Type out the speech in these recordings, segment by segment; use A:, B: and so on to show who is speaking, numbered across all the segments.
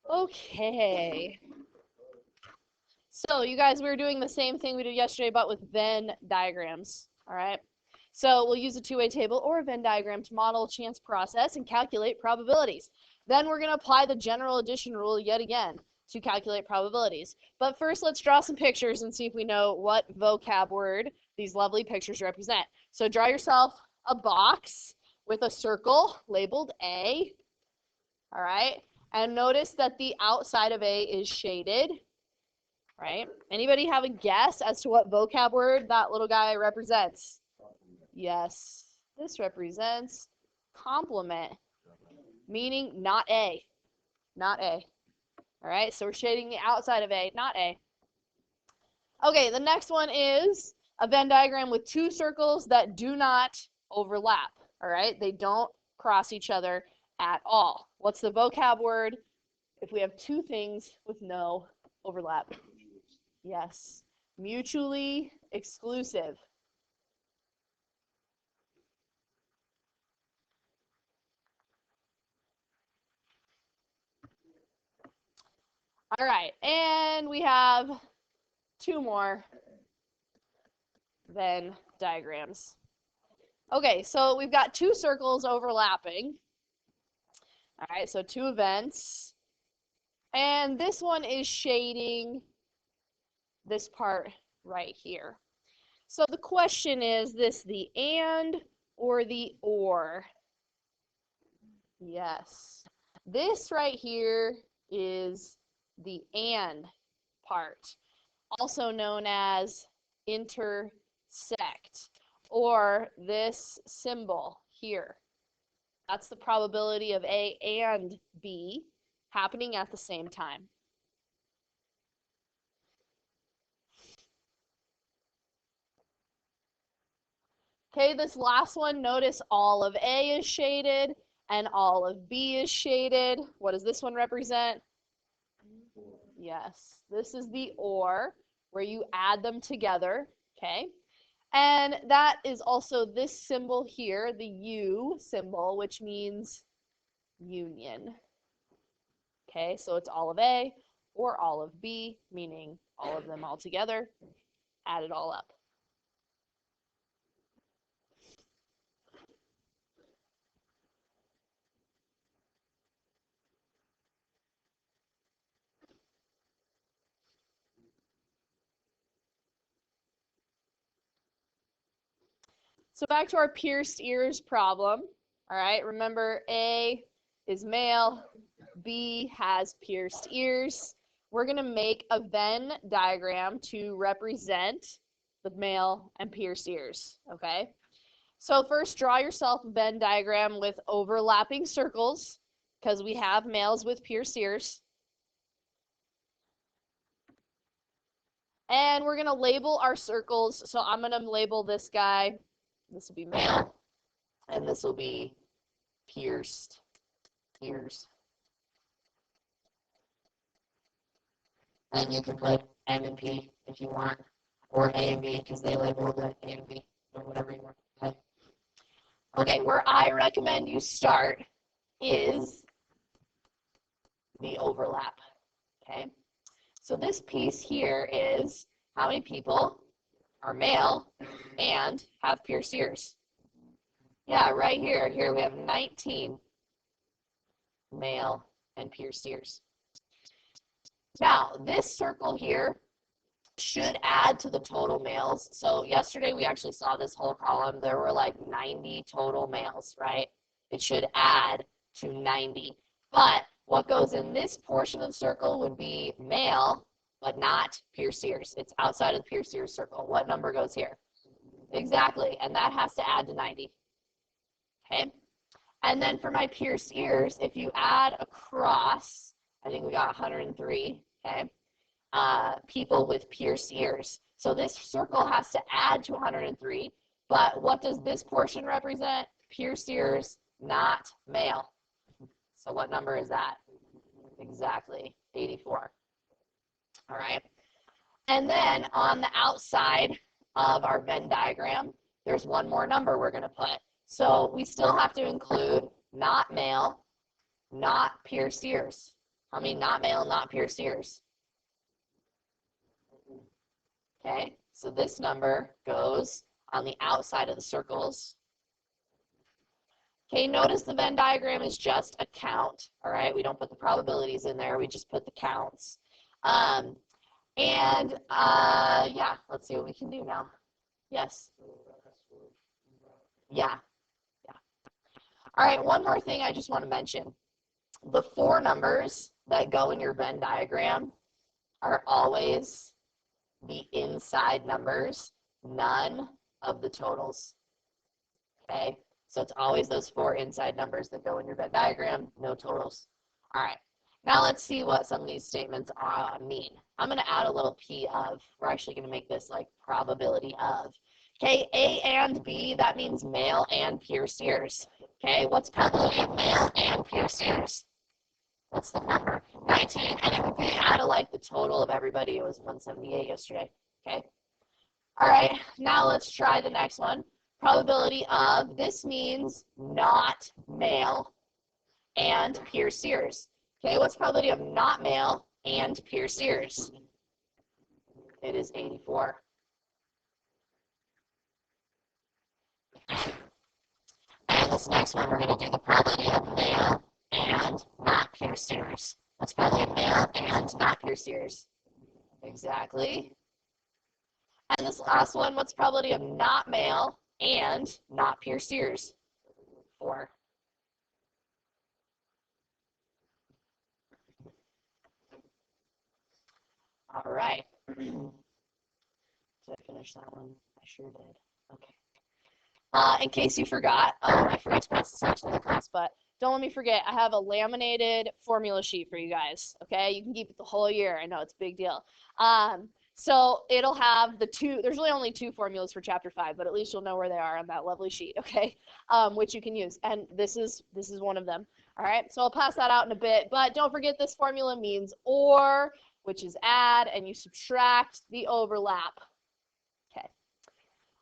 A: Okay. So you guys, we're doing the same thing we did yesterday, but with Venn diagrams. All right. So we'll use a two-way table or a Venn diagram to model a chance process and calculate probabilities. Then we're going to apply the general addition rule yet again to calculate probabilities. But first, let's draw some pictures and see if we know what vocab word these lovely pictures represent. So draw yourself a box with a circle labeled A. All right. And notice that the outside of A is shaded. Right? Anybody have a guess as to what vocab word that little guy represents? Yes, this represents complement, meaning not A. Not A. All right, so we're shading the outside of A, not A. Okay, the next one is a Venn diagram with two circles that do not overlap. All right, they don't cross each other at all. What's the vocab word if we have two things with no overlap? Yes, mutually exclusive. All right, and we have two more Venn diagrams. Okay, so we've got two circles overlapping. All right, so two events. And this one is shading this part right here. So the question is this the and or the or? Yes. This right here is the and part, also known as intersect, or this symbol here. That's the probability of A and B happening at the same time. Okay, this last one, notice all of A is shaded and all of B is shaded. What does this one represent? Yes, this is the or, where you add them together, okay? And that is also this symbol here, the U symbol, which means union. Okay, so it's all of A or all of B, meaning all of them all together, add it all up. So back to our pierced ears problem. All right, remember A is male, B has pierced ears. We're going to make a Venn diagram to represent the male and pierced ears, okay? So first, draw yourself a Venn diagram with overlapping circles, because we have males with pierced ears. And we're going to label our circles. So I'm going to label this guy. This will be male, and this will be pierced ears.
B: And you can put M and P if you want, or A and B because they label the A and B, or whatever you want to say.
A: Okay, where I recommend you start is the overlap. Okay, so this piece here is how many people are male and have pierced ears. Yeah, right here. Here we have 19 male and pierced ears. Now, this circle here should add to the total males. So yesterday we actually saw this whole column. There were like 90 total males, right? It should add to 90. But what goes in this portion of the circle would be male, but not pierced ears. It's outside of the pierced ears circle. What number goes here? Exactly, and that has to add to 90. Okay? And then for my pierced ears, if you add across, I think we got 103, okay? People with pierced ears. So this circle has to add to 103, but what does this portion represent? Pierced ears, not male. So what number is that? Exactly, 84. All right. And then on the outside of our Venn diagram, there's one more number we're going to put. So we still have to include not male, not pierced ears. How many not male, not piercers? Okay, so this number goes on the outside of the circles. Okay, notice the Venn diagram is just a count, all right? We don't put the probabilities in there, we just put the counts. Yeah, let's see what we can do now. Yes? Yeah. All right, one more thing I just want to mention. The 4 numbers that go in your Venn diagram are always the inside numbers, none of the totals. Okay, so it's always those 4 inside numbers that go in your Venn diagram, no totals. All right, now let's see what some of these statements mean. I'm going to add a little p of. We're actually going to make this like probability of. Okay, A and B, that means male and piercers. Okay, what's probability of male and piercers? What's the number? 19. And if we add like the total of everybody, it was 178 yesterday. Okay. All right, now let's try the next one. Probability of, this means not male and piercers. Okay, what's probability of not male and piercers? It is 84. And this next one, we're going to do the probability of male and not piercers. What's probability of male and not piercers? Exactly. And this last one, what's probability of not male and not piercers? 4. All right. Did I finish that one? I sure did. Okay. In case you forgot, I forgot to pass this out to the class, but don't let me forget, I have a laminated formula sheet for you guys. Okay, you can keep it the whole year. I know it's a big deal. So it'll have the 2. There's really only 2 formulas for chapter 5, but at least you'll know where they are on that lovely sheet. Okay, which you can use, and this is one of them. All right, so I'll pass that out in a bit, but don't forget this formula means or, which is add, and you subtract the overlap. Okay.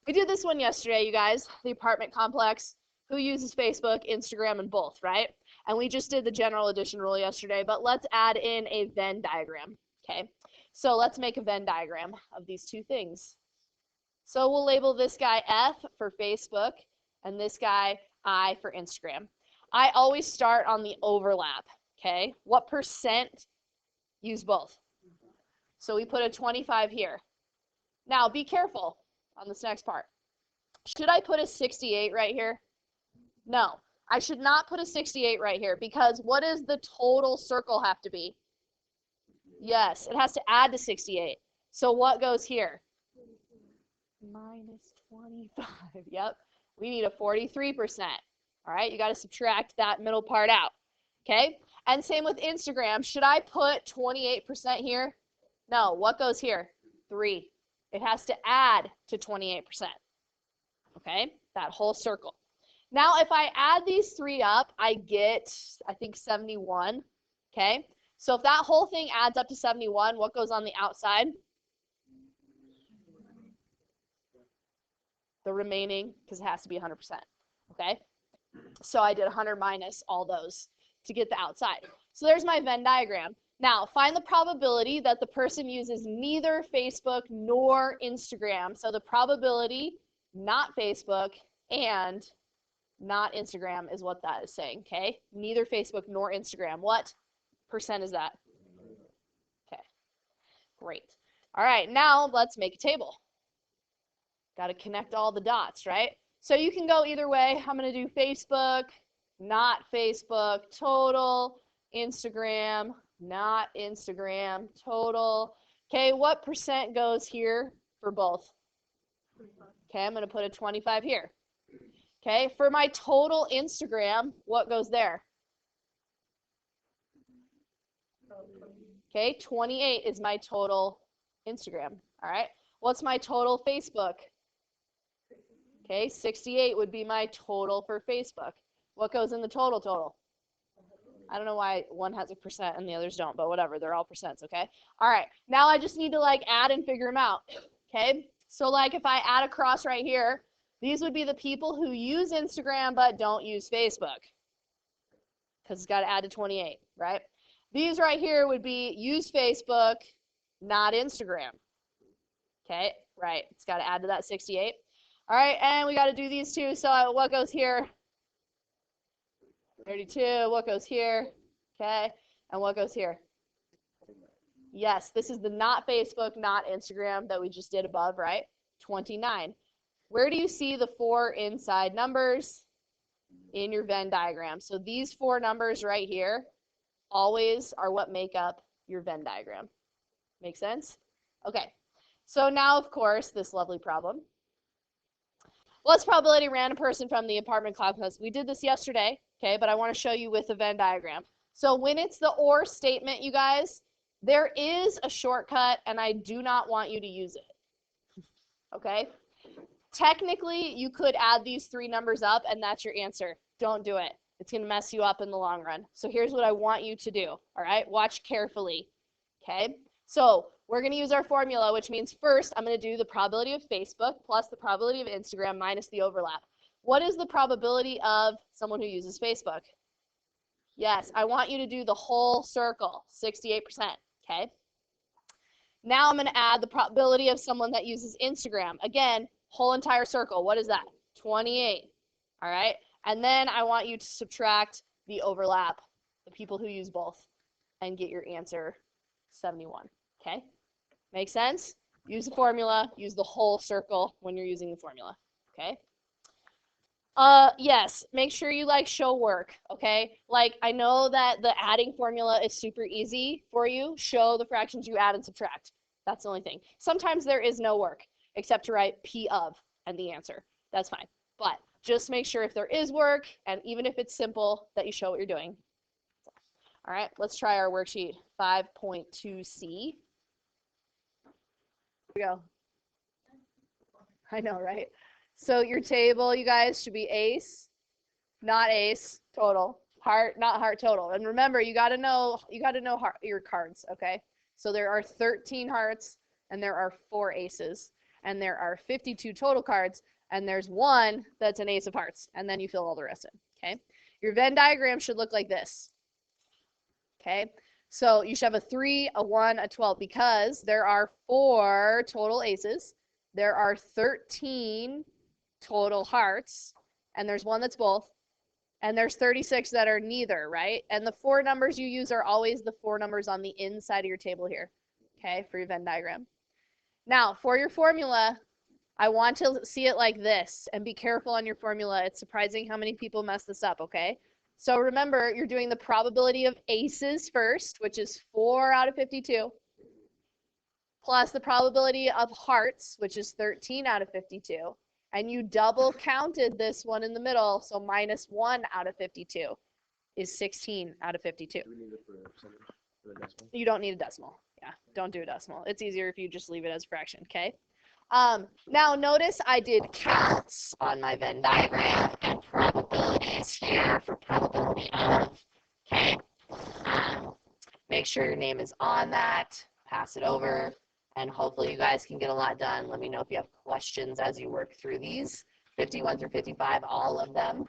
A: We did this one yesterday, you guys, the apartment complex. Who uses Facebook, Instagram, and both, right? And we just did the general addition rule yesterday, but let's add in a Venn diagram, okay? So let's make a Venn diagram of these 2 things. So we'll label this guy F for Facebook and this guy I for Instagram. I always start on the overlap, okay? What percent use both? So we put a 25 here. Now be careful on this next part. Should I put a 68 right here? No, I should not put a 68 right here because what does the total circle have to be? Yes, it has to add to 68. So what goes here? Minus 25. Yep, we need a 43%. All right, you got to subtract that middle part out. Okay, and same with Instagram. Should I put 28% here? No, what goes here? 3. It has to add to 28%. Okay, that whole circle. Now, if I add these 3 up, I get, I think, 71, okay? So if that whole thing adds up to 71, what goes on the outside? The remaining, because it has to be 100%, okay? So I did 100 minus all those to get the outside. So there's my Venn diagram. Now, find the probability that the person uses neither Facebook nor Instagram. So the probability, not Facebook, and not Instagram is what that is saying, okay? Neither Facebook nor Instagram. What percent is that? Okay, great. All right, now let's make a table. Got to connect all the dots, right? So you can go either way. I'm going to do Facebook, not Facebook, total, Instagram, not Instagram, total. Okay, what percent goes here for both? Okay, I'm going to put a 25 here. Okay, for my total Instagram, what goes there? Okay, 28 is my total Instagram. All right, what's my total Facebook? Okay, 68 would be my total for Facebook. What goes in the total? I don't know why one has a percent and the others don't, but whatever, they're all percents, okay? All right, now I just need to like add and figure them out, okay? So like if I add across right here, these would be the people who use Instagram but don't use Facebook because it's got to add to 28, right? These right here would be use Facebook, not Instagram. Okay, right. It's got to add to that 68. All right, and we got to do these two. So what goes here? 32. What goes here? Okay, and what goes here? Yes, this is the not Facebook, not Instagram that we just did above, right? 29. Where do you see the 4 inside numbers? In your Venn diagram. So these 4 numbers right here always are what make up your Venn diagram. Make sense? Okay. So now, of course, this lovely problem. What's probability random person from the apartment complex? We did this yesterday, okay, but I want to show you with a Venn diagram. So when it's the or statement, you guys, there is a shortcut, and I do not want you to use it, okay? Technically, you could add these 3 numbers up, and that's your answer. Don't do it. It's going to mess you up in the long run. So here's what I want you to do, all right? Watch carefully, okay? So we're going to use our formula, which means first I'm going to do the probability of Facebook plus the probability of Instagram minus the overlap. What is the probability of someone who uses Facebook? Yes, I want you to do the whole circle, 68%, okay? Now I'm going to add the probability of someone that uses Instagram. Again, whole entire circle. What is that? 28, all right? And then I want you to subtract the overlap, the people who use both, and get your answer 71, okay? Make sense? Use the formula, use the whole circle when you're using the formula, okay? Yes, make sure you show work, okay? I know that the adding formula is super easy for you. Show the fractions you add and subtract. That's the only thing. Sometimes there is no work except to write P of and the answer. That's fine. But just make sure if there is work, and even if it's simple, that you show what you're doing. All right, let's try our worksheet 5.2c. Here we go. I know, right? So your table, you guys, should be ace, not ace, total, heart, not heart, total. And remember, you got to know your cards, okay? So there are 13 hearts, and there are 4 aces, and there are 52 total cards, and there's 1 that's an ace of hearts, and then you fill all the rest in, okay? Your Venn diagram should look like this, okay? So you should have a 3, a 1, a 12, because there are 4 total aces, there are 13 total hearts, and there's 1 that's both, and there's 36 that are neither, right? And the 4 numbers you use are always the 4 numbers on the inside of your table here, okay, for your Venn diagram. Now, for your formula, I want to see it like this, and be careful on your formula. It's surprising how many people mess this up, okay? So remember, you're doing the probability of aces first, which is 4 out of 52, plus the probability of hearts, which is 13 out of 52. And you double counted this one in the middle, so minus 1 out of 52 is 16 out of 52.
C: Do we need it for the decimal?
A: You don't need a decimal. Yeah, don't do a decimal. It's easier if you just leave it as a fraction, okay? Now notice I did counts
B: On my Venn diagram and probabilities here for probability of, okay? Make sure your name is on that, pass it over, and hopefully you guys can get a lot done. Let me know if you have questions as you work through these, 51 through 55, all of them.